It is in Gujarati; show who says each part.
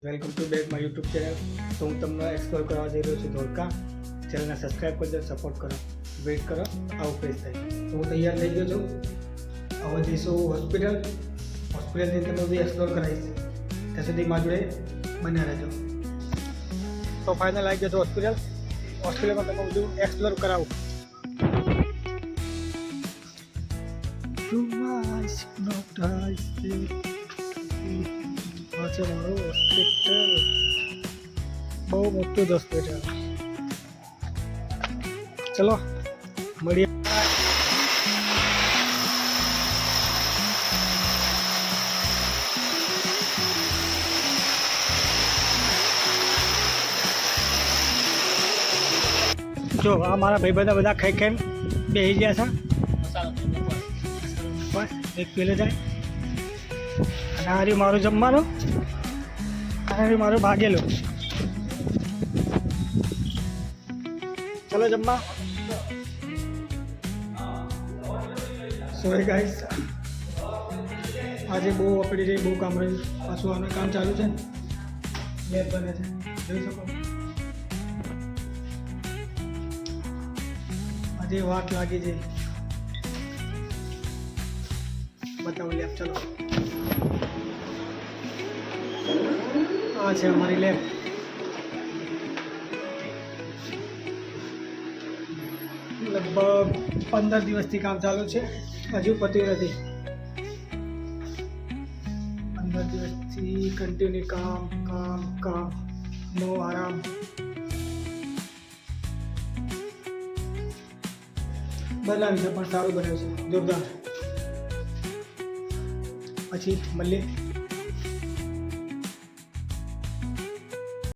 Speaker 1: Welcome to back my YouTube channel. તો હું તમને એક્સપ્લોર કરવા જઈ રહ્યો છું ધોળકા. ચેનલને સબસ્ક્રાઈબ કરજો, સપોર્ટ કરો, વેઇટ કરો, આવું ફ્રેશ થાય. તો હું તૈયાર થઈ ગયો છું. હવે જઈશું હોસ્પિટલથી તમને બધી એક્સપ્લોર કરાવીશ. ત્યાં સુધી મારી જોડે બન્યા રહેજો. તો ફાઇનલ આવી ગયો છું હોસ્પિટલમાં તમને બધું એક્સપ્લોર કરાવું. છે મારું હોસ્પિટલ, બહુ મોટું જ હોસ્પિટલ. ચલો મળીએ. જો આ મારા ભાઈ બધા ખાઈ ખાઈને બેસી ગયા છે. બસ એક પેલે જાય અને આ રહ્યું મારું જમવાનું, આ રહ્યું મારું ભાગેલું. ચલો જમવા. સોરી ગાઈસ, આજે બહુ ઓપીડી રહી, બહુ કામ રહ્યું. પાછું આનું કામ ચાલુ છે, લેબ બને છે, જોઈ શકો. આજે વાત લાગી છે. બતાવો લેબ. ચલો આ છે અમારી લેબ. લગભગ 15 દિવસથી કામ ચાલુ છે, હજુ પત્યું નથી. 15 દિવસથી કન્ટિન્યુ કામ કામ કામ, નો આરામ. બનાવ્યું છે પણ સારું બન્યું છે, જોરદાર. પછી મળીએ.